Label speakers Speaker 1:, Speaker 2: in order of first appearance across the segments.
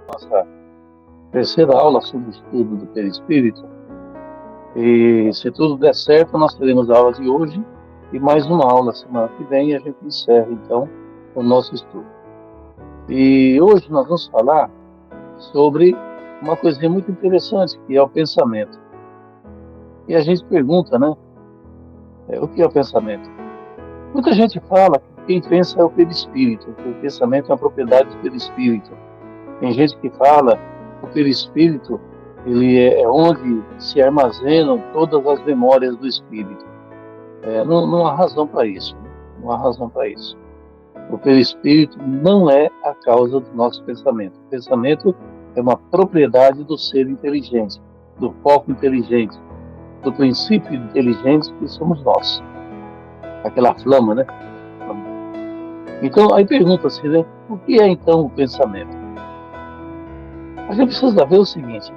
Speaker 1: nossa terceira aula sobre o estudo do perispírito. E se tudo der certo, nós teremos a aula de hoje e mais uma aula semana que vem e a gente encerra então o nosso estudo. E hoje nós vamos falar sobre uma coisinha muito interessante, que é o pensamento. E a gente pergunta, né? O que é o pensamento? Muita gente fala que quem pensa é o perispírito, que o pensamento é uma propriedade do perispírito. Tem gente que fala que o perispírito ele é onde se armazenam todas as memórias do espírito. Não há razão para isso. Né? Não há razão para isso. O perispírito não é a causa do nosso pensamento. O pensamento é uma propriedade do ser inteligente, do foco inteligente, do princípio inteligente que somos nós. Aquela flama, né? Então, aí pergunta-se, né? O que é então o pensamento? A gente precisa ver o seguinte: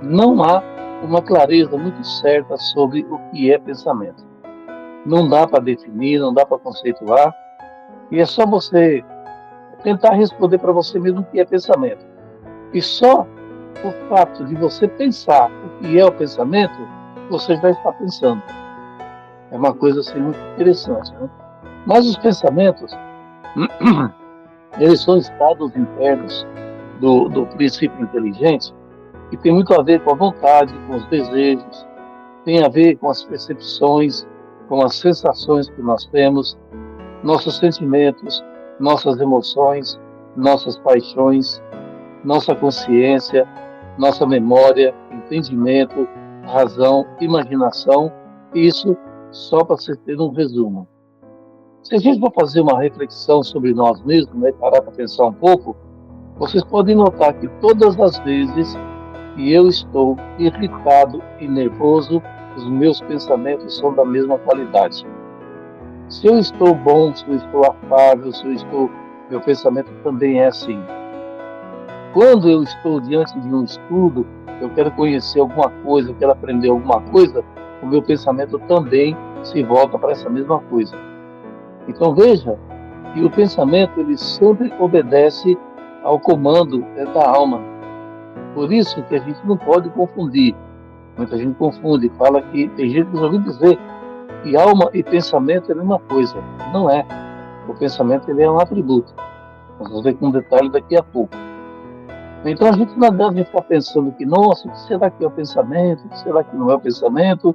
Speaker 1: não há uma clareza muito certa sobre o que é pensamento. Não dá para definir, não dá para conceituar, e é só você tentar responder para você mesmo o que é pensamento. E só o fato de você pensar o que é o pensamento, você já está pensando. É uma coisa assim muito interessante, né? Mas os pensamentos, eles são estados internos do princípio inteligente que tem muito a ver com a vontade, com os desejos, tem a ver com as percepções, com as sensações que nós temos, nossos sentimentos, nossas emoções, nossas paixões, nossa consciência, nossa memória, entendimento, razão, imaginação, isso só para você ter um resumo. Se a gente for fazer uma reflexão sobre nós mesmos, né, parar para pensar um pouco, vocês podem notar que todas as vezes que eu estou irritado e nervoso, os meus pensamentos são da mesma qualidade. Se eu estou bom, se eu estou afável, meu pensamento também é assim. Quando eu estou diante de um estudo, eu quero conhecer alguma coisa, eu quero aprender alguma coisa, o meu pensamento também se volta para essa mesma coisa. Então veja que o pensamento ele sempre obedece ao comando da alma. Por isso que a gente não pode confundir. Muita gente confunde, fala que tem gente que já ouviu dizer que alma e pensamento é a mesma coisa. Não é. O pensamento ele é um atributo. Nós vamos ver com um detalhe daqui a pouco. Então a gente não deve ficar pensando que, nossa, o que será que é o pensamento? O que será que não é o pensamento?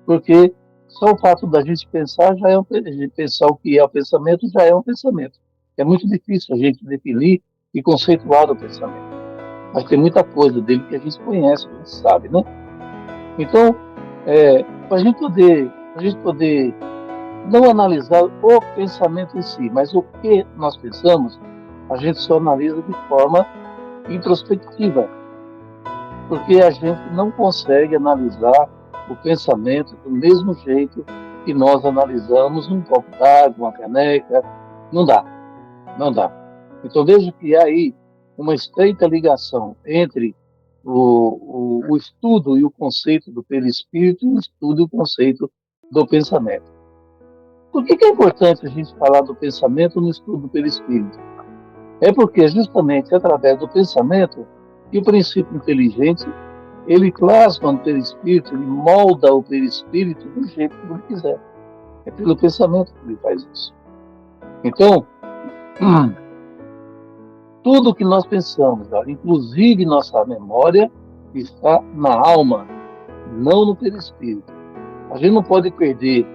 Speaker 1: Porque só o fato da gente pensar já é pensar o que é o pensamento já é um pensamento. É muito difícil a gente definir e conceituar o pensamento. Mas tem muita coisa dele que a gente conhece, a gente sabe, né? Então, para a gente poder não analisar o pensamento em si, mas o que nós pensamos, a gente só analisa de forma introspectiva, porque a gente não consegue analisar o pensamento do mesmo jeito que nós analisamos um copo d'água, uma caneca. Não dá, não dá. Então vejo que há aí uma estreita ligação entre o estudo e o conceito do perispírito e o estudo e o conceito do pensamento. Por que é importante a gente falar do pensamento no estudo do perispírito? É porque justamente através do pensamento que o princípio inteligente ele plasma no perispírito, ele molda o perispírito do jeito que ele quiser. É pelo pensamento que ele faz isso. Então, tudo que nós pensamos, inclusive nossa memória, está na alma, não no perispírito. A gente não pode perder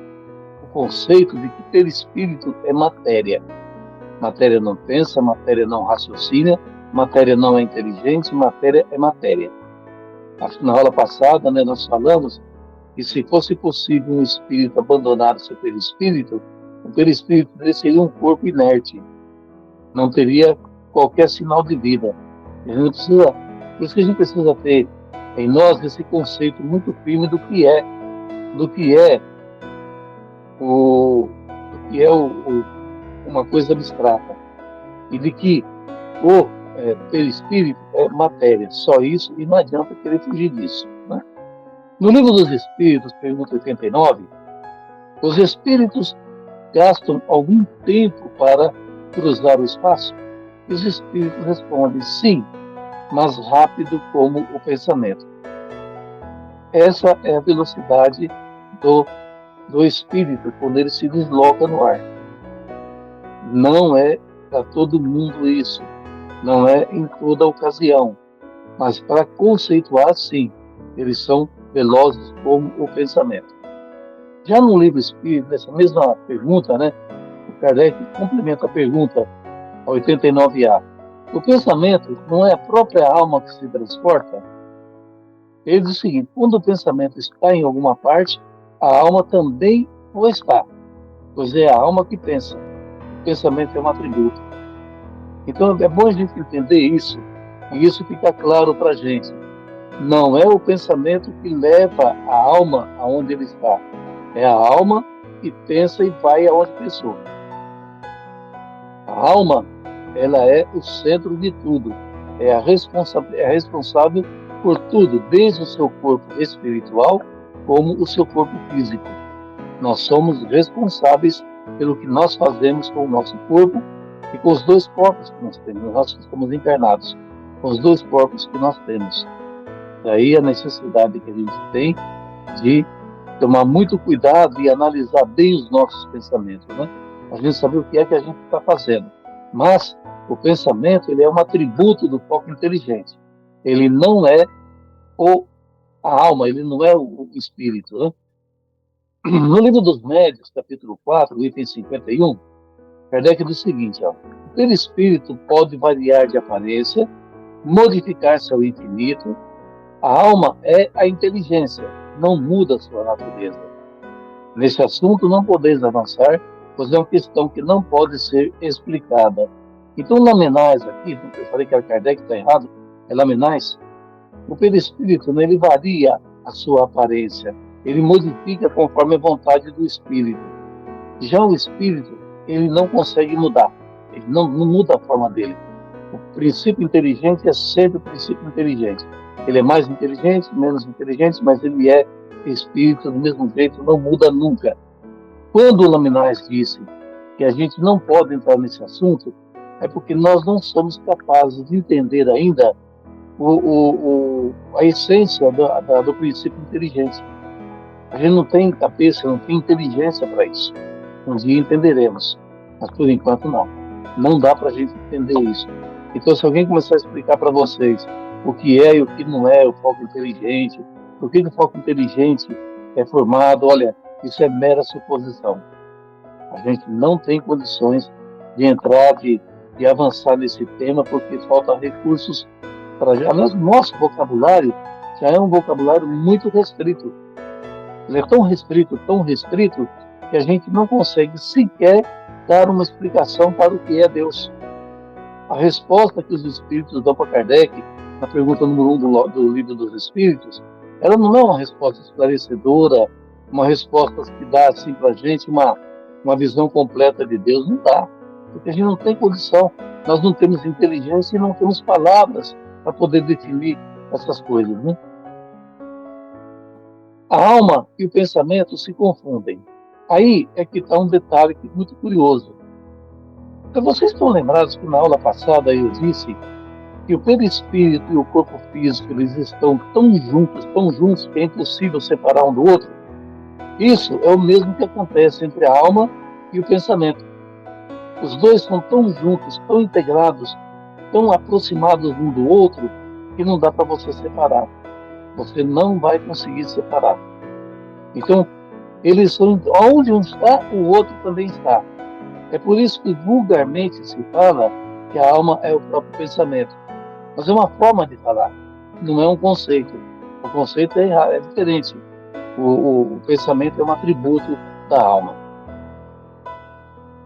Speaker 1: o conceito de que perispírito é matéria. Matéria não pensa, matéria não raciocina, matéria não é inteligente, matéria é matéria. Acho que na aula passada, né, nós falamos que se fosse possível um espírito abandonar o seu perispírito, o perispírito dele seria um corpo inerte, não teria qualquer sinal de vida. A gente precisa, por isso que a gente precisa ter em nós esse conceito muito firme do que é uma coisa abstrata e de que o perispírito é matéria, só isso, e não adianta querer fugir disso. Né? No Livro dos Espíritos, pergunta 89, os espíritos gastam algum tempo para cruzar o espaço? E os espíritos respondem, sim, mas rápido como o pensamento. Essa é a velocidade do espírito quando ele se desloca no ar. Não é para todo mundo isso, não é em toda ocasião, mas para conceituar, sim, eles são velozes como o pensamento. Já no livro Espírito, nessa mesma pergunta, né, o Kardec complementa a pergunta a 89A. O pensamento não é a própria alma que se transporta? Ele diz o seguinte: quando o pensamento está em alguma parte, a alma também o está, pois é a alma que pensa. O pensamento é um atributo. Então é bom a gente entender isso, e isso fica claro para a gente. Não é o pensamento que leva a alma aonde ele está, é a alma que pensa e vai aonde pensou. A alma, ela é o centro de tudo, é a responsável por tudo, desde o seu corpo espiritual como o seu corpo físico. Nós somos responsáveis pelo que nós fazemos com o nosso corpo e com os dois corpos que nós temos. Nós estamos encarnados com os dois corpos que nós temos. Daí a necessidade que a gente tem de tomar muito cuidado e analisar bem os nossos pensamentos, né? A gente saber o que é que a gente está fazendo. Mas o pensamento, ele é um atributo do foco inteligente. Ele não é a alma, ele não é o espírito, né? No livro dos Médiuns, capítulo 4, item 51, Kardec diz o seguinte: ó, o perispírito pode variar de aparência, modificar-se ao infinito. A alma é a inteligência, não muda sua natureza. Nesse assunto não podeis avançar, pois é uma questão que não pode ser explicada. Então, Lamenais aqui, eu falei que a Kardec está errado, é Lamenais, o perispírito, né, ele varia a sua aparência, ele modifica conforme a vontade do espírito. Já o espírito, ele não consegue mudar, ele não muda a forma dele. O princípio inteligente é sempre o princípio inteligente. Ele é mais inteligente, menos inteligente, mas ele é espírito do mesmo jeito, não muda nunca. Quando o Laminais disse que a gente não pode entrar nesse assunto, é porque nós não somos capazes de entender ainda a essência do princípio inteligente. A gente não tem cabeça, não tem inteligência para isso. Um dia entenderemos, mas por enquanto não. Não dá para a gente entender isso. Então, se alguém começar a explicar para vocês o que é e o que não é o foco inteligente, por que o foco inteligente é formado, olha, isso é mera suposição. A gente não tem condições de entrar, de avançar nesse tema, porque falta recursos para já. Aliás, nosso vocabulário já é um vocabulário muito restrito. Ele é tão restrito, que a gente não consegue sequer dar uma explicação para o que é Deus. A resposta que os Espíritos dão para Kardec, na pergunta número 1 do Livro dos Espíritos, ela não é uma resposta esclarecedora, uma resposta que dá assim, para a gente uma visão completa de Deus. Não dá, porque a gente não tem condição. Nós não temos inteligência e não temos palavras para poder definir essas coisas, né? A alma e o pensamento se confundem. Aí é que está um detalhe muito curioso. Então, vocês estão lembrados que na aula passada eu disse que o perispírito e o corpo físico eles estão tão juntos que é impossível separar um do outro? Isso é o mesmo que acontece entre a alma e o pensamento. Os dois são tão juntos, tão integrados, tão aproximados um do outro, que não dá para você separar. Você não vai conseguir separar. Então, eles são onde um está, o outro também está. É por isso que vulgarmente se fala que a alma é o próprio pensamento. Mas é uma forma de falar, não é um conceito. O conceito é diferente. O pensamento é um atributo da alma.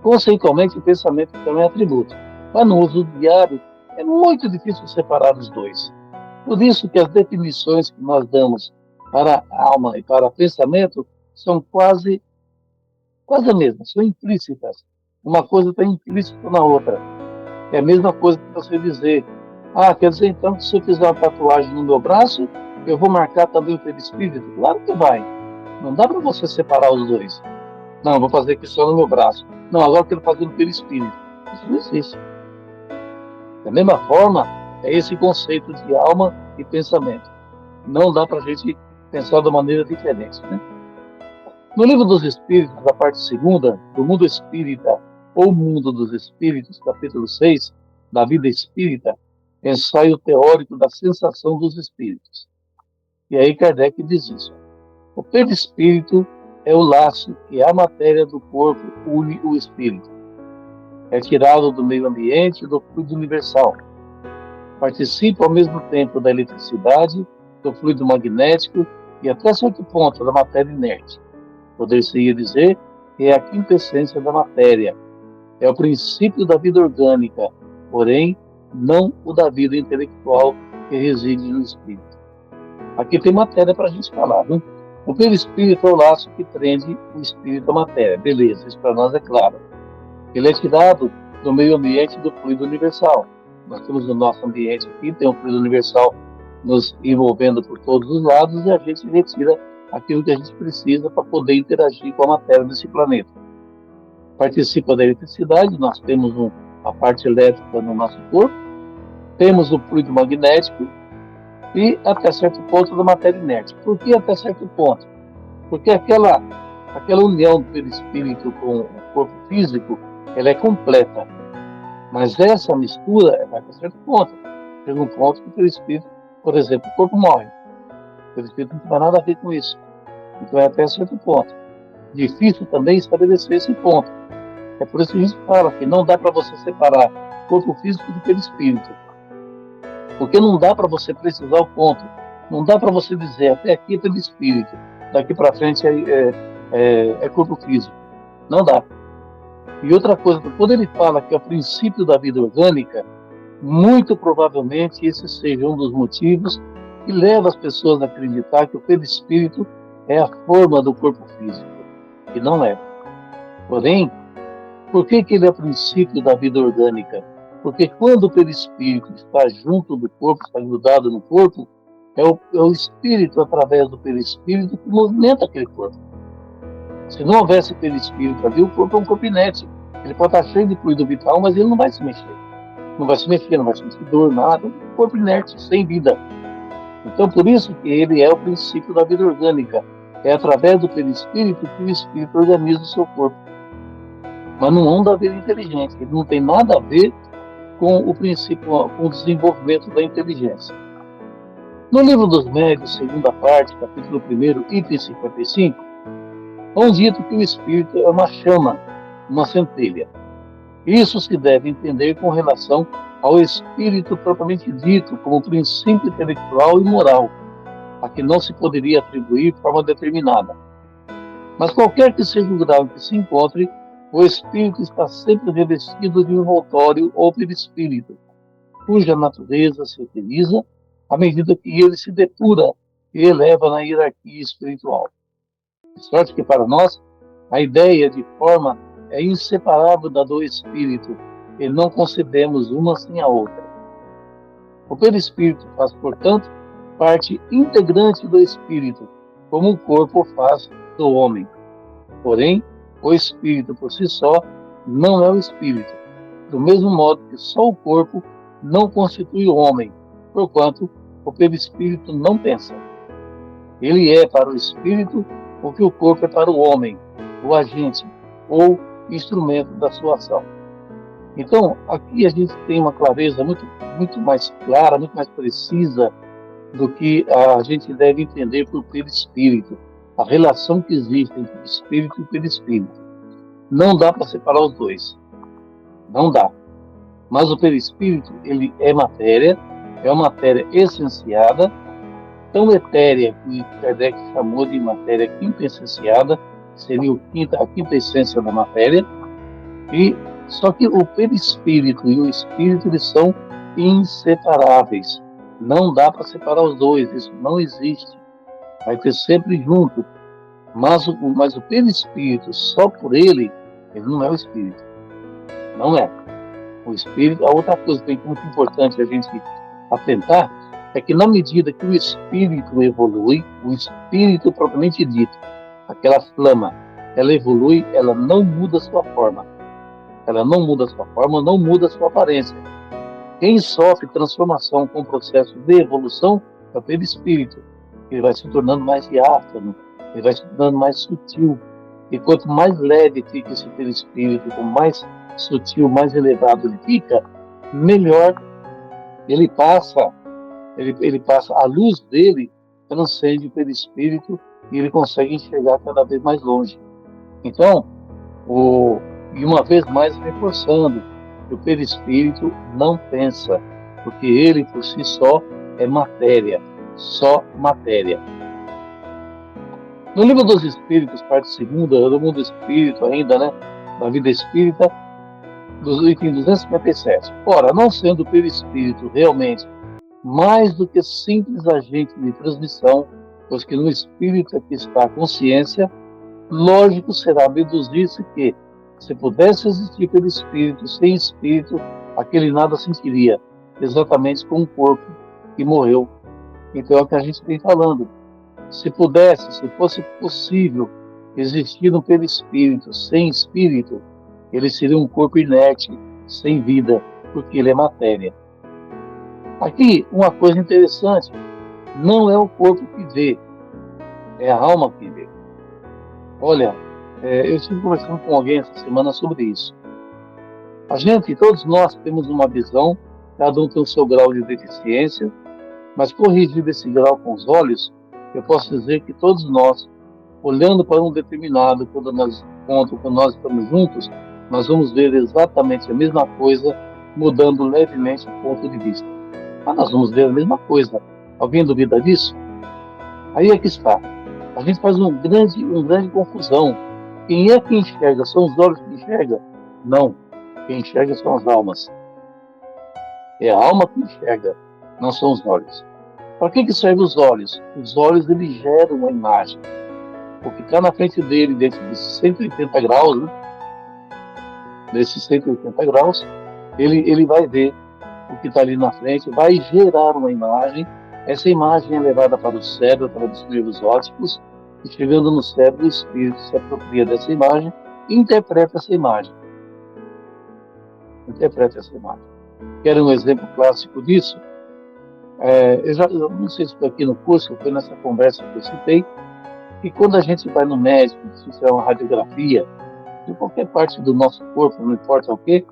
Speaker 1: Conceitualmente, o pensamento também é atributo. Mas no uso diário, é muito difícil separar os dois. Por isso que as definições que nós damos para a alma e para o pensamento são quase as mesmas, são implícitas. Uma coisa está implícita na outra. É a mesma coisa que você dizer: quer dizer então que se eu fizer uma tatuagem no meu braço, eu vou marcar também o perispírito? Claro que vai. Não dá para você separar os dois. Não, eu vou fazer aqui só no meu braço. Não, agora eu quero fazer no perispírito. Isso não existe. Da mesma forma, É esse conceito de alma e pensamento. Não dá para a gente pensar de maneira diferente, né? No Livro dos Espíritos, a parte segunda, do Mundo Espírita ou Mundo dos Espíritos, capítulo 6, da Vida Espírita, ensaio teórico da sensação dos espíritos. E aí Kardec diz isso. O perispírito é o laço que a matéria do corpo une o espírito. É tirado do meio ambiente e do fluido universal. Participa ao mesmo tempo da eletricidade, do fluido magnético e até certo ponto da matéria inerte. Poder-se dizer que é a quintessência da matéria. É o princípio da vida orgânica, porém, não o da vida intelectual que reside no espírito. Aqui tem matéria para a gente falar, né? O perispírito é o laço que prende o espírito à matéria. Beleza, isso para nós é claro. Ele é tirado do meio ambiente do fluido universal. Nós temos o nosso ambiente aqui, tem um fluido universal nos envolvendo por todos os lados e a gente retira aquilo que a gente precisa para poder interagir com a matéria desse planeta. Participa da eletricidade, nós temos a parte elétrica no nosso corpo, temos o fluido magnético e até certo ponto da matéria inerte. Por que até certo ponto? Porque aquela união do perispírito com o corpo físico, ela é completa. Mas essa mistura vai até certo ponto. Chega um ponto que o perispírito, por exemplo, o corpo morre. O perispírito não tem nada a ver com isso. Então é até certo ponto. Difícil também estabelecer esse ponto. É por isso que a gente fala que não dá para você separar corpo físico do perispírito. Porque não dá para você precisar o ponto. Não dá para você dizer até aqui é perispírito, daqui para frente é corpo físico. Não dá. E outra coisa, quando ele fala que é o princípio da vida orgânica, muito provavelmente esse seja um dos motivos que leva as pessoas a acreditar que o perispírito é a forma do corpo físico, e não é. Porém, por que ele é o princípio da vida orgânica? Porque quando o perispírito está junto do corpo, está grudado no corpo, é o espírito, através do perispírito, que movimenta aquele corpo. Se não houvesse perispírito ali, o corpo é um corpo inerte. Ele pode estar cheio de fluido vital, mas ele não vai se mexer. Não vai se mexer, não vai sentir dor, nada. Um corpo inerte, sem vida. Então, por isso que ele é o princípio da vida orgânica. É através do perispírito que o espírito organiza o seu corpo. Mas não anda a vida inteligente. Ele não tem nada a ver com o princípio, com o desenvolvimento da inteligência. No Livro dos Médiuns, segunda parte, capítulo 1, item 55, é dito que o espírito é uma chama, uma centelha. Isso se deve entender com relação ao espírito propriamente dito, como princípio intelectual e moral, a que não se poderia atribuir forma determinada. Mas qualquer que seja o grau em que se encontre, o espírito está sempre revestido de um envoltório ou perispírito, cuja natureza se utiliza à medida que ele se depura e eleva na hierarquia espiritual. De sorte que para nós, a ideia de forma é inseparável da do espírito, e não concebemos uma sem a outra. O perispírito faz, portanto, parte integrante do espírito, como o corpo faz do homem. Porém, o espírito por si só não é o espírito, do mesmo modo que só o corpo não constitui o homem, porquanto o perispírito não pensa. Ele é para o espírito o que o corpo é para o homem, o agente ou instrumento da sua ação. Então, aqui a gente tem uma clareza muito mais clara, muito mais precisa do que a gente deve entender por perispírito, a relação que existe entre o espírito e o perispírito. Não dá para separar os dois. Não dá. Mas o perispírito, ele é uma matéria essenciada, tão etérea que Kardec chamou de matéria quintessenciada, seria a quinta essência da matéria, e só que o perispírito e o espírito, eles são inseparáveis. Não dá para separar os dois, isso não existe. Vai ter sempre junto. Mas o perispírito, só por ele não é o espírito. Não é. O espírito, a outra coisa que é muito importante a gente atentar, é que na medida que o espírito evolui, o espírito propriamente dito, aquela flama, ela evolui, ela não muda a sua forma. Ela não muda a sua forma, não muda a sua aparência. Quem sofre transformação com o processo de evolução é o perispírito. Ele vai se tornando mais diáfano, ele vai se tornando mais sutil. E quanto mais leve fica esse perispírito, quanto mais sutil, mais elevado ele fica, melhor ele passa, ele passa, a luz dele transcende o perispírito e ele consegue enxergar cada vez mais longe. Então, e uma vez mais reforçando que o perispírito não pensa, porque ele por si só é matéria, só matéria. No livro dos Espíritos, parte segunda, do mundo espírito ainda, né, da vida espírita, do item 257. Ora, não sendo o perispírito realmente mais do que simples agente de transmissão, pois que no espírito é que está a consciência, lógico será deduzir-se que, se pudesse existir pelo espírito, sem espírito, aquele nada sentiria, exatamente como o corpo que morreu. Então é o que a gente vem falando. Se pudesse, se fosse possível existir um perispírito sem espírito, ele seria um corpo inerte, sem vida, porque ele é matéria. Aqui, uma coisa interessante, não é o corpo que vê, é a alma que vê. Olha, eu estive conversando com alguém essa semana sobre isso. A gente, todos nós temos uma visão, cada um tem o seu grau de deficiência, mas corrigido esse grau com os olhos, eu posso dizer que todos nós, olhando para um determinado, quando nós estamos juntos, nós vamos ver exatamente a mesma coisa, mudando levemente o ponto de vista. Mas nós vamos ver a mesma coisa. Alguém duvida disso? Aí é que está. A gente faz uma grande confusão. Quem é que enxerga? São os olhos que enxergam? Não. Quem enxerga são as almas. É a alma que enxerga, não são os olhos. Para que servem os olhos? Os olhos, eles geram uma imagem. O que está na frente dele, dentro de 180 graus, né? Desses 180 graus, ele vai ver o que está ali na frente, vai gerar uma imagem. Essa imagem é levada para o cérebro, através dos nervos ópticos, e chegando no cérebro, o espírito se apropria dessa imagem e interpreta essa imagem. Quero um exemplo clássico disso? Eu não sei se foi aqui no curso, foi nessa conversa que eu citei, que quando a gente vai no médico, se fizer uma radiografia de qualquer parte do nosso corpo, não importa o que,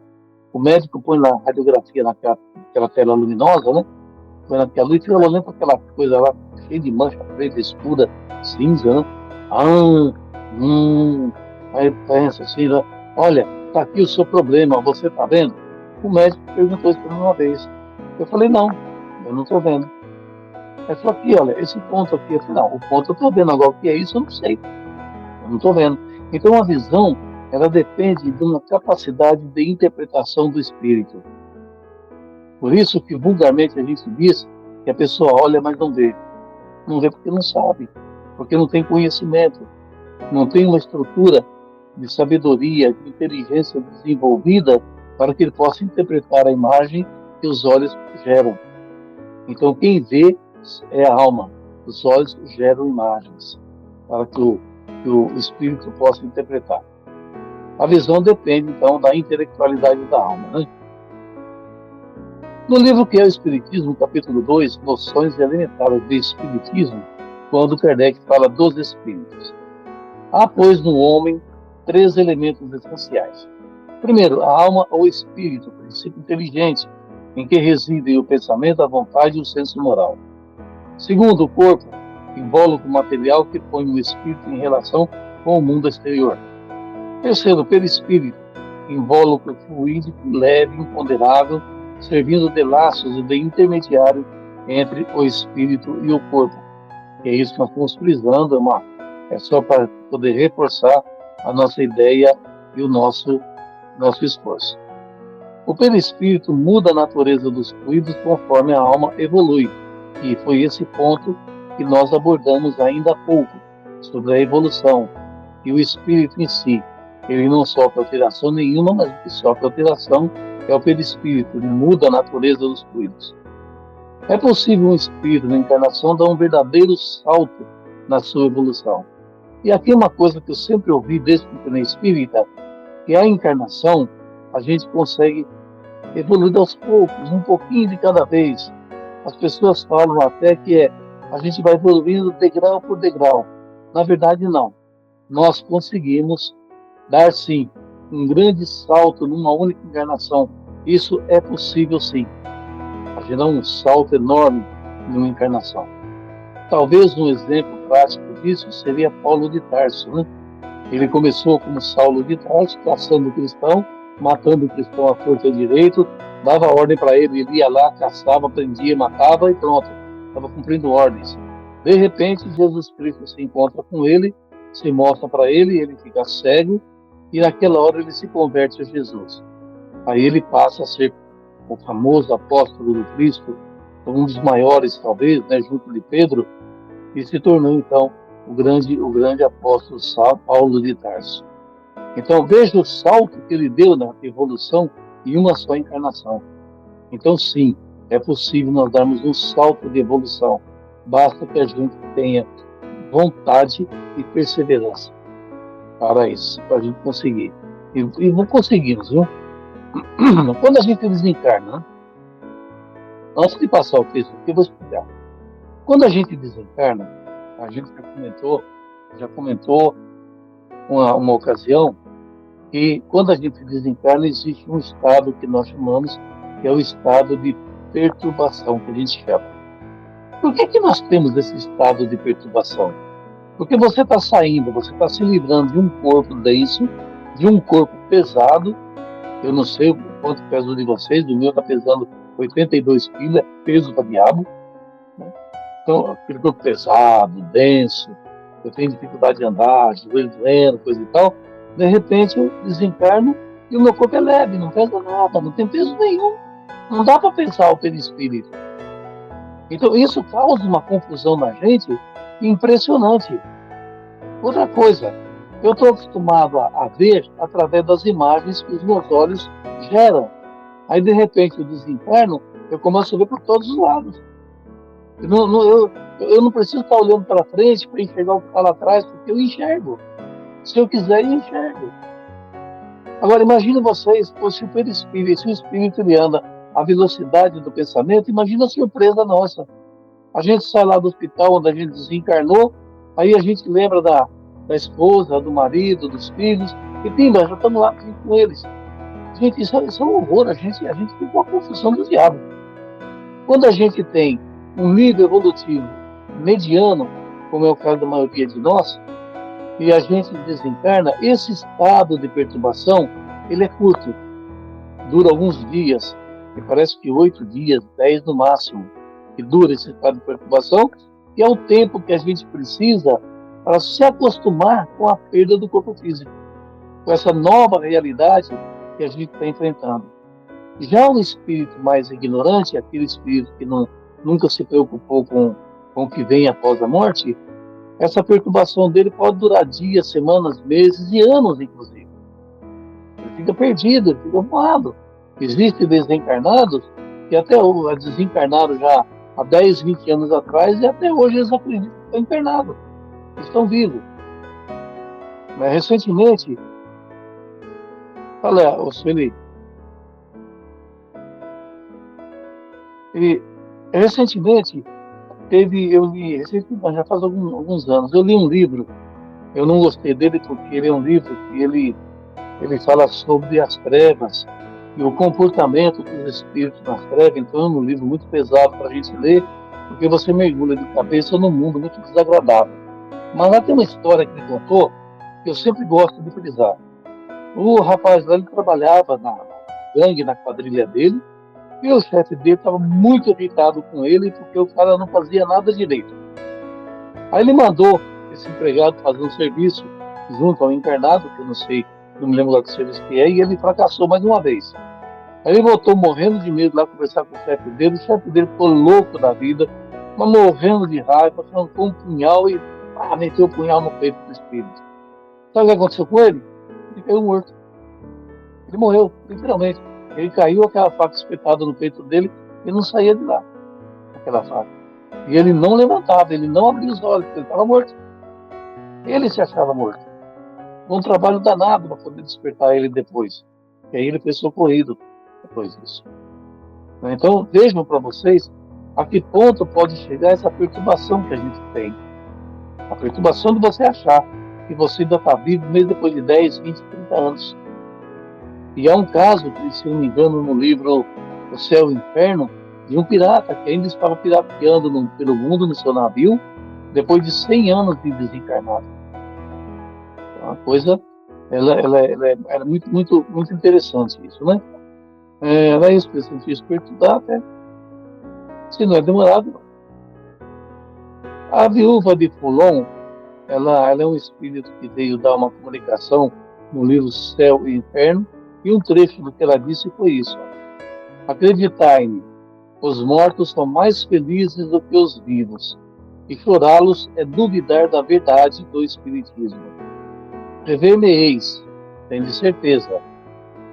Speaker 1: o médico põe na radiografia naquela tela luminosa, né? Põe naquela luz, fica olhando para aquela coisa lá, cheia de mancha preta, escura, cinza, né? Aí pensa assim, né? Olha, tá aqui o seu problema, você tá vendo? O médico perguntou isso para mim uma vez. Eu falei, não, eu não tô vendo. Ele falou aqui, olha, esse ponto aqui. Eu falei, não, o ponto eu tô vendo, agora o que é isso eu não sei. Eu não tô vendo. Então a visão, ela depende de uma capacidade de interpretação do espírito. Por isso que vulgarmente a gente diz que a pessoa olha, mas não vê. Não vê porque não sabe, porque não tem conhecimento, não tem uma estrutura de sabedoria, de inteligência desenvolvida para que ele possa interpretar a imagem que os olhos geram. Então quem vê é a alma, os olhos geram imagens para que o espírito possa interpretar. A visão depende, então, da intelectualidade da alma, né? No livro que é o Espiritismo, capítulo 2, Noções Elementares de Espiritismo, quando Kardec fala dos espíritos. Há, pois, no homem, 3 elementos essenciais. Primeiro, a alma ou espírito, princípio inteligente, em que residem o pensamento, a vontade e o senso moral. Segundo, o corpo, invólucro material que põe o espírito em relação com o mundo exterior. Terceiro, o perispírito, invólucro fluídico, leve, imponderável, servindo de laços e de intermediário entre o espírito e o corpo. E é isso que nós estamos frisando, é só para poder reforçar a nossa ideia e o nosso esforço. O perispírito muda a natureza dos fluidos conforme a alma evolui, e foi esse ponto que nós abordamos ainda há pouco, sobre a evolução, e o espírito em si. Ele não sofre alteração nenhuma, mas o que sofre alteração é o perispírito, ele muda a natureza dos fluidos. É possível um espírito na encarnação dar um verdadeiro salto na sua evolução. E aqui é uma coisa que eu sempre ouvi desde que eu tornei espírita, que a encarnação a gente consegue evoluindo aos poucos, um pouquinho de cada vez. As pessoas falam até que a gente vai evoluindo degrau por degrau. Na verdade, não. Nós conseguimos dar, sim, um grande salto numa única encarnação. Isso é possível, sim. A gente dá um salto enorme numa encarnação. Talvez um exemplo prático disso seria Paulo de Tarso, né? Ele começou como Saulo de Tarso, caçando o cristão, matando o cristão à torta e à direito, dava ordem para ele, ele ia lá, caçava, prendia, matava e pronto. Estava cumprindo ordens. De repente, Jesus Cristo se encontra com ele, se mostra para ele, ele fica cego e naquela hora ele se converte a Jesus. Aí ele passa a ser o famoso apóstolo do Cristo, um dos maiores, talvez, né, junto de Pedro, e se tornou então o grande apóstolo Paulo de Tarso. Então veja o salto que ele deu na evolução em uma só encarnação. Então sim, é possível nós darmos um salto de evolução. Basta que a gente tenha vontade e perseverança para isso, para a gente conseguir. E não conseguimos, viu? Quando a gente desencarna, né? Antes de passar o texto aqui, eu vou explicar. Quando a gente desencarna, a gente já comentou uma ocasião que quando a gente desencarna existe um estado que nós chamamos que é o estado de perturbação, que a gente chama. Por que nós temos esse estado de perturbação? Porque você está saindo, você está se livrando de um corpo denso, de um corpo pesado. Eu não sei o quanto pesa o de vocês, do meu está pesando 82 quilos, é peso para diabo. Né? Então, aquele corpo pesado, denso, eu tenho dificuldade de andar, joelho doendo, coisa e tal. De repente, eu desencarno e o meu corpo é leve, não pesa nada, não tem peso nenhum. Não dá para pensar o perispírito. Então, isso causa uma confusão na gente impressionante. Outra coisa, eu estou acostumado a ver através das imagens que os meus olhos geram. Aí, de repente, eu desencarno, eu começo a ver por todos os lados. Eu não preciso estar olhando para frente para enxergar o que está lá atrás, porque eu enxergo. Se eu quiser, eu enxergo. Agora, imagine vocês, se o perispírito, se o espírito ele anda à velocidade do pensamento, imagina a surpresa nossa. A gente sai lá do hospital onde a gente desencarnou, aí a gente lembra da esposa, do marido, dos filhos, e pimba, já estamos lá com eles. Gente, isso é um horror, a gente tem uma confusão do diabo. Quando a gente tem um nível evolutivo mediano, como é o caso da maioria de nós, e a gente desencarna, esse estado de perturbação, ele é curto, dura alguns dias, e parece que 8 dias, 10 no máximo, que dura esse estado de perturbação, e é o tempo que a gente precisa para se acostumar com a perda do corpo físico, com essa nova realidade que a gente está enfrentando. Já o espírito mais ignorante, aquele espírito que nunca se preocupou com o que vem após a morte, essa perturbação dele pode durar dias, semanas, meses e anos, inclusive. Ele fica perdido, ele fica voado. Existem desencarnados que até desencarnaram já há 10, 20 anos atrás e até hoje eles acreditam que estão encarnados. Eles estão vivos. Mas recentemente, olha, o Sueli, e recentemente eu li, recentemente, já faz alguns anos, eu li um livro. Eu não gostei dele porque ele é um livro que ele fala sobre as trevas e o comportamento dos espíritos nas trevas. Então é um livro muito pesado para a gente ler, porque você mergulha de cabeça num mundo muito desagradável. Mas lá tem uma história que ele contou que eu sempre gosto de frisar. O rapaz lá, ele trabalhava na gangue, na quadrilha dele, e o chefe dele estava muito irritado com ele porque o cara não fazia nada direito. Aí ele mandou esse empregado fazer um serviço junto ao encarnado, que eu não sei, não me lembro lá que serviço que é, e ele fracassou mais uma vez. Aí ele voltou morrendo de medo lá conversar com o chefe dele ficou louco da vida, mas morrendo de raiva, arrancou um punhal e meteu o punhal no peito do espírito. Sabe o que aconteceu com ele? Ele caiu morto. Ele morreu, literalmente. Ele caiu, aquela faca espetada no peito dele e não saía de lá, aquela faca. E ele não levantava, ele não abria os olhos, porque ele estava morto. Ele se achava morto. Um trabalho danado para poder despertar ele depois. E aí ele foi socorrido depois disso. Então, vejam para vocês a que ponto pode chegar essa perturbação que a gente tem. A perturbação de você achar que você ainda está vivo mesmo depois de 10, 20, 30 anos. E há um caso, que, se não me engano, no livro O Céu e o Inferno, de um pirata que ainda estava pirateando pelo mundo no seu navio, depois de 100 anos de desencarnado. É uma coisa, ela é muito, muito, muito interessante isso, né? Ela é isso, que você estudar até, se não é demorado. A viúva de Fulon, ela é um espírito que veio dar uma comunicação no livro Céu e Inferno, e um trecho do que ela disse foi isso: acreditai-me, os mortos são mais felizes do que os vivos, e chorá-los é duvidar da verdade do Espiritismo. Rever-me-eis, tende certeza.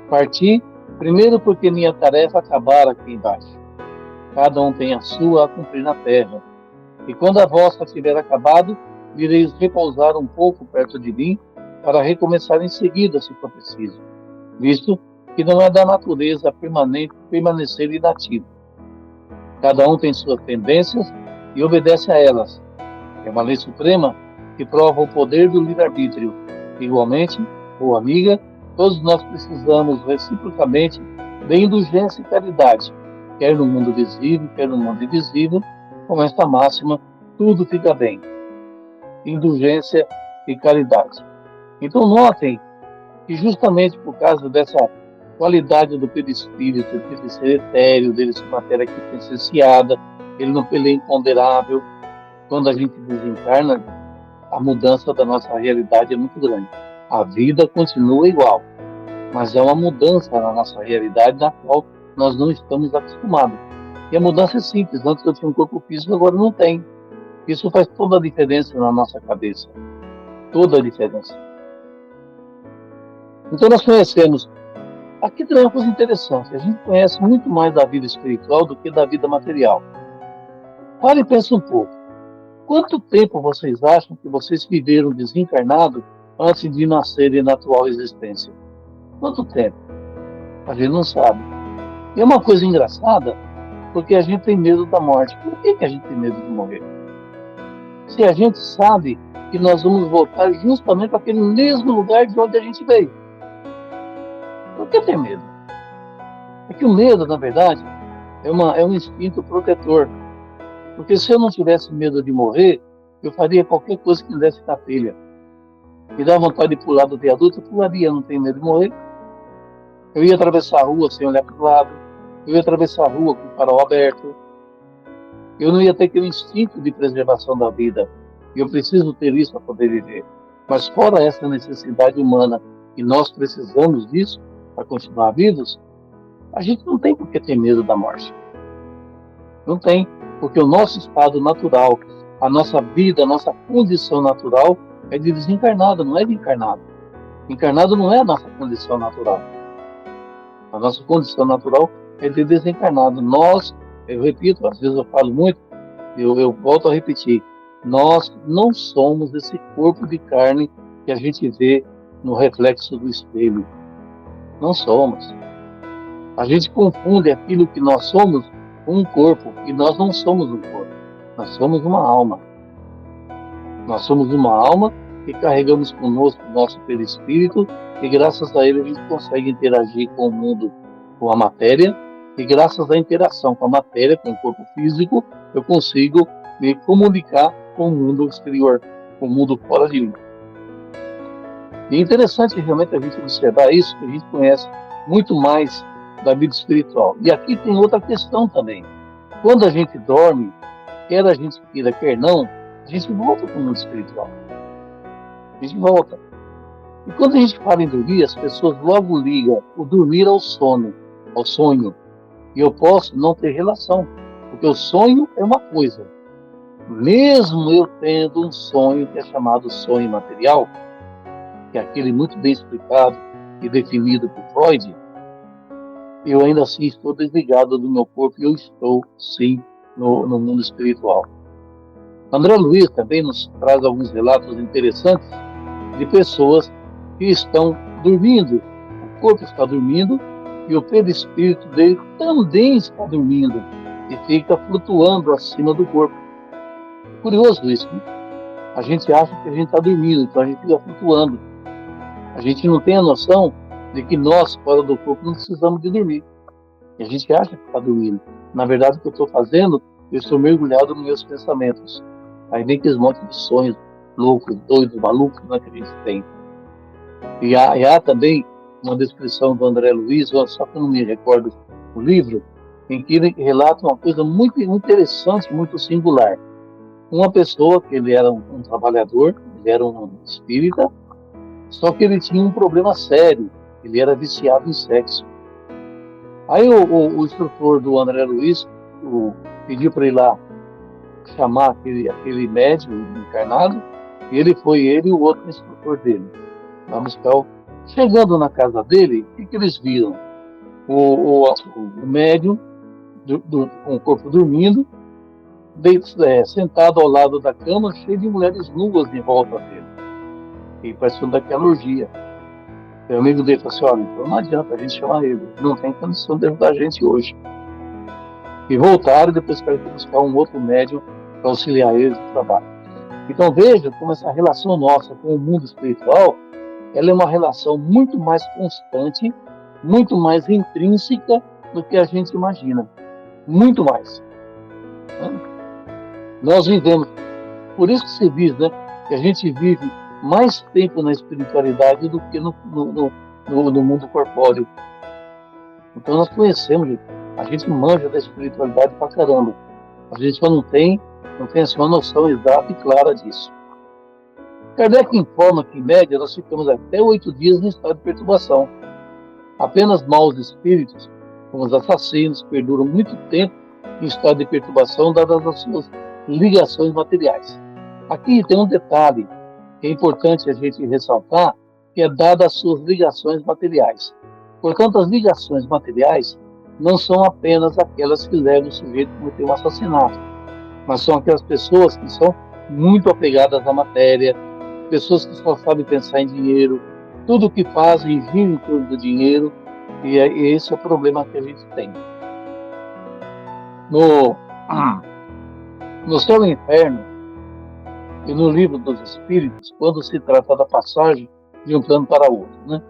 Speaker 1: Parti, primeiro porque minha tarefa acabara aqui embaixo. Cada um tem a sua a cumprir na terra. E quando a vossa tiver acabado, vireis repousar um pouco perto de mim, para recomeçar em seguida, se for preciso, visto que não é da natureza permanecer inativo. Cada um tem suas tendências e obedece a elas. É uma lei suprema que prova o poder do livre-arbítrio. Igualmente, ou amiga, todos nós precisamos reciprocamente de indulgência e caridade, quer no mundo visível, quer no mundo invisível. Com esta máxima, tudo fica bem. Indulgência e caridade. Então, notem que justamente por causa dessa qualidade do perispírito, dele ser etéreo, dele ser matéria que é essenciada, ele é imponderável. Quando a gente desencarna, a mudança da nossa realidade é muito grande. A vida continua igual, mas é uma mudança na nossa realidade na qual nós não estamos acostumados. E a mudança é simples. Antes eu tinha um corpo físico, agora não tem. Isso faz toda a diferença na nossa cabeça. Toda a diferença. Então nós conhecemos. Aqui também é uma coisa interessante. A gente conhece muito mais da vida espiritual do que da vida material. Pare e pense um pouco. Quanto tempo vocês acham que vocês viveram desencarnado antes de nascerem na atual existência? Quanto tempo? A gente não sabe. E é uma coisa engraçada, porque a gente tem medo da morte. Por que a gente tem medo de morrer? Se a gente sabe que nós vamos voltar justamente para aquele mesmo lugar de onde a gente veio. Por que ter medo? É que o medo, na verdade, é um instinto protetor. Porque se eu não tivesse medo de morrer, eu faria qualquer coisa que me desse na telha. Me dá vontade de pular do viaduto, eu pularia, não tenho medo de morrer. Eu ia atravessar a rua sem olhar para o lado. Eu ia atravessar a rua com o farol aberto. Eu não ia ter aquele instinto de preservação da vida. E eu preciso ter isso para poder viver. Mas fora essa necessidade humana, e nós precisamos disso para continuar vivos, a gente não tem por que ter medo da morte. Não tem, porque o nosso estado natural, a nossa vida, a nossa condição natural é de desencarnado, não é de encarnado. Encarnado não é a nossa condição natural. A nossa condição natural é de desencarnado. Nós, eu repito, às vezes eu falo muito, eu volto a repetir, nós não somos esse corpo de carne que a gente vê no reflexo do espelho. Não somos. A gente confunde aquilo que nós somos com um corpo, e nós não somos um corpo. Nós somos uma alma. Nós somos uma alma que carregamos conosco o nosso perispírito, e graças a ele a gente consegue interagir com o mundo, com a matéria, e graças à interação com a matéria, com o corpo físico, eu consigo me comunicar com o mundo exterior, com o mundo fora de mim. E é interessante realmente a gente observar isso, que a gente conhece muito mais da vida espiritual. E aqui tem outra questão também. Quando a gente dorme, quer a gente queira, quer não, a gente volta para o mundo espiritual. A gente volta. E quando a gente fala em dormir, as pessoas logo ligam o dormir ao sono, ao sonho. E eu posso não ter relação, porque o sonho é uma coisa. Mesmo eu tendo um sonho que é chamado sonho material, que é aquele muito bem explicado e definido por Freud, eu ainda assim estou desligado do meu corpo e eu estou, sim, no mundo espiritual. André Luiz também nos traz alguns relatos interessantes de pessoas que estão dormindo. O corpo está dormindo, e o perispírito dele também está dormindo e fica flutuando acima do corpo. É curioso isso, né? A gente acha que a gente está dormindo, então a gente fica flutuando. A gente não tem a noção de que nós, fora do corpo, não precisamos de dormir. E a gente acha que está dormindo. Na verdade, o que eu estou fazendo, eu estou mergulhado nos meus pensamentos. Aí vem aqueles monte de sonhos loucos, doidos, malucos, né, que a gente tem. E há também uma descrição do André Luiz, só que eu não me recordo o livro, em que ele relata uma coisa muito interessante, muito singular. Uma pessoa, que ele era um trabalhador, ele era um espírita, só que ele tinha um problema sério, ele era viciado em sexo. Aí o instrutor do André Luiz pediu para ele lá chamar aquele médium encarnado, e ele e o outro instrutor dele, lá no hospital. Chegando na casa dele, o que eles viram? O médium com o corpo dormindo, sentado ao lado da cama, cheio de mulheres nuas em volta dele, e parecendo daquela orgia. O amigo dele falou assim: olha, então não adianta a gente chamar ele não tem condição de ajudar a gente hoje. E voltaram, e depois tiveram que buscar um outro médium para auxiliar eles no trabalho. Então veja como essa relação nossa com o mundo espiritual, ela é uma relação muito mais constante, muito mais intrínseca do que a gente imagina. Muito mais. Né? Nós vivemos, por isso que se diz, né, que a gente vive mais tempo na espiritualidade do que no mundo corpóreo. Então nós conhecemos, a gente manja da espiritualidade pra caramba. A gente só não tem assim, uma noção exata e clara disso. Kardec informa que, em média, nós ficamos até 8 dias em estado de perturbação. Apenas maus espíritos, como os assassinos, perduram muito tempo em estado de perturbação, dadas as suas ligações materiais. Aqui tem um detalhe que é importante a gente ressaltar, que é dada as suas ligações materiais. Portanto, as ligações materiais não são apenas aquelas que levam o sujeito a cometer um assassinato, mas são aquelas pessoas que são muito apegadas à matéria, pessoas que só sabem pensar em dinheiro, tudo que fazem gira em torno do dinheiro, e esse é o problema que a gente tem. No Céu e Inferno, e no Livro dos Espíritos, quando se trata da passagem de um plano para outro, né?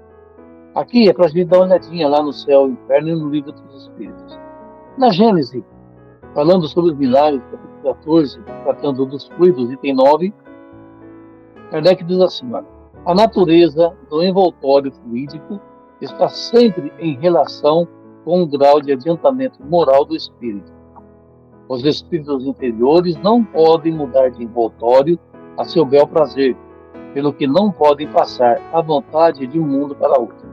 Speaker 1: Aqui é para a gente dar uma olhadinha lá no Céu e Inferno e no Livro dos Espíritos. Na Gênese, falando sobre os milagres, capítulo 14, tratando dos fluidos, item 9, Kardec diz assim: olha, a natureza do envoltório fluídico está sempre em relação com o grau de adiantamento moral do espírito. Os espíritos inferiores não podem mudar de envoltório a seu bel prazer, pelo que não podem passar à vontade de um mundo para outro.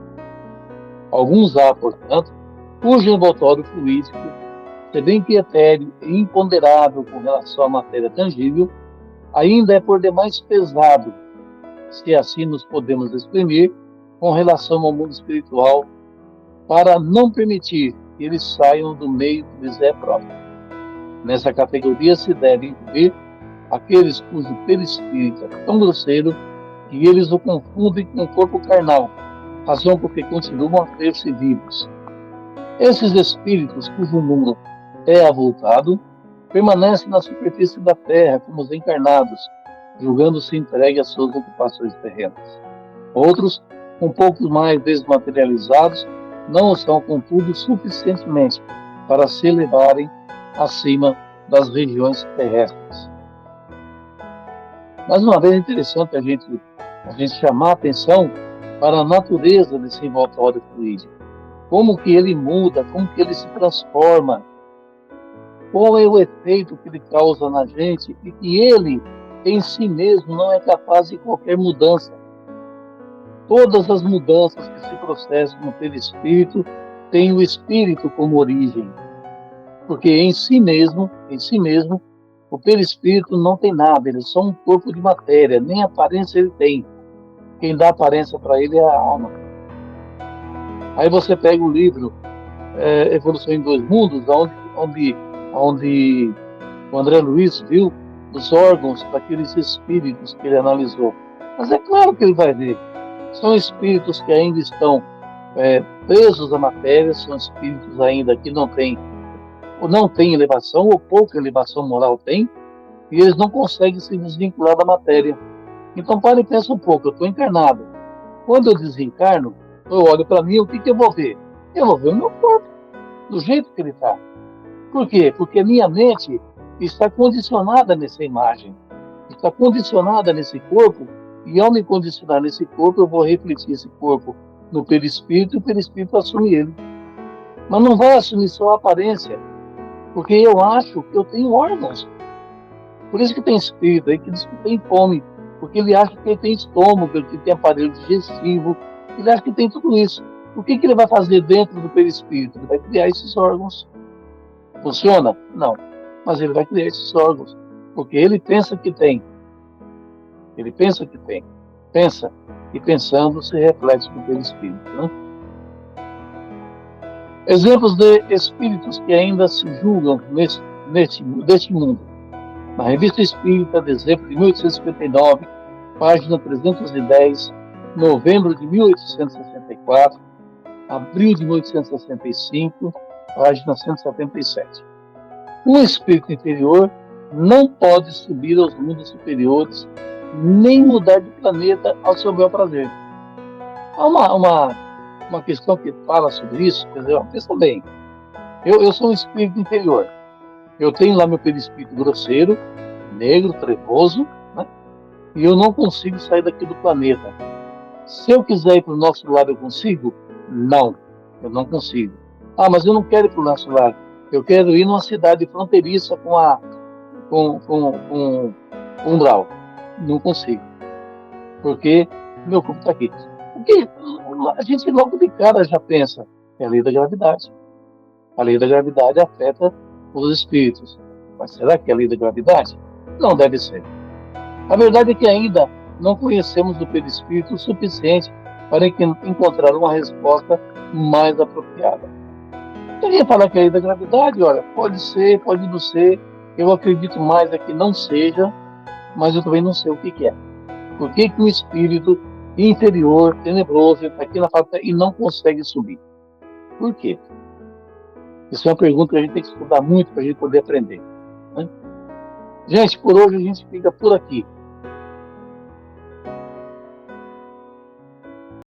Speaker 1: Alguns há, portanto, cujo envoltório fluídico, se bem que etéreo e imponderável com relação à matéria tangível, ainda é por demais pesado, se assim nos podemos exprimir, com relação ao mundo espiritual, para não permitir que eles saiam do meio que lhes é próprio. Nessa categoria se deve incluir aqueles cujo perispírito é tão grosseiro que eles o confundem com o corpo carnal, razão porque continuam a crer-se vivos. Esses espíritos cujo mundo é avultado permanecem na superfície da terra como os encarnados, julgando-se entregue às suas ocupações terrenas. Outros, um pouco mais desmaterializados, não o são, contudo, suficientemente para se elevarem acima das regiões terrestres. Mais uma vez é interessante a gente chamar a atenção para a natureza desse envoltório fluídico. Como que ele muda, como que ele se transforma, qual é o efeito que ele causa na gente e que ele, em si mesmo, não é capaz de qualquer mudança. Todas as mudanças que se processam no perispírito têm o espírito como origem, porque em si mesmo, o perispírito não tem nada, ele é só um corpo de matéria, nem aparência ele tem. Quem dá aparência para ele é a alma. Aí você pega o livro Evolução em Dois Mundos, onde o André Luiz viu os órgãos daqueles espíritos que ele analisou. Mas é claro que ele vai ver. São espíritos que ainda estão presos à matéria, são espíritos ainda que não têm elevação, ou pouca elevação moral tem, e eles não conseguem se desvincular da matéria. Então, para e pensa um pouco, eu estou encarnado. Quando eu desencarno, eu olho para mim, o que eu vou ver? Eu vou ver o meu corpo, do jeito que ele está. Por quê? Porque a minha mente está condicionada nessa imagem, está condicionada nesse corpo, e ao me condicionar nesse corpo, eu vou refletir esse corpo no perispírito, e o perispírito assume ele. Mas não vai assumir só a aparência, porque eu acho que eu tenho órgãos. Por isso que tem espírito aí que diz que tem fome, porque ele acha que ele tem estômago, que ele tem aparelho digestivo, ele acha que tem tudo isso. O que ele vai fazer dentro do perispírito? Ele vai criar esses órgãos. Funciona? Não. Mas ele vai criar esses órgãos, porque ele pensa que tem. Ele pensa que tem. Pensa. E pensando se reflete no perispírito. Né? Exemplos de espíritos que ainda se julgam neste mundo. Na Revista Espírita, dezembro de 1859, página 310, novembro de 1864, abril de 1865, página 177. O espírito inferior não pode subir aos mundos superiores, nem mudar de planeta ao seu bel prazer. Há uma questão que fala sobre isso, quer dizer, pensa bem, eu sou um espírito inferior, eu tenho lá meu perispírito grosseiro, negro, trevoso, né? E eu não consigo sair daqui do planeta. Se eu quiser ir para o nosso lado, eu consigo? Não, eu não consigo. Ah, mas eu não quero ir para o nosso lado. Eu quero ir numa cidade fronteiriça com Umbral. Não consigo, porque meu corpo está aqui. Porque a gente logo de cara já pensa, é a lei da gravidade. A lei da gravidade afeta os espíritos. Mas será que é a lei da gravidade? Não deve ser. A verdade é que ainda não conhecemos o perispírito o suficiente para encontrar uma resposta mais apropriada. Eu ia falar que a lei da gravidade, olha, pode ser, pode não ser. Eu acredito mais é que não seja, mas eu também não sei o que é. Por que um espírito inferior, tenebroso, está aqui na fábrica e não consegue subir? Por quê? Isso é uma pergunta que a gente tem que estudar muito para a gente poder aprender. Né? Gente, por hoje a gente fica por aqui.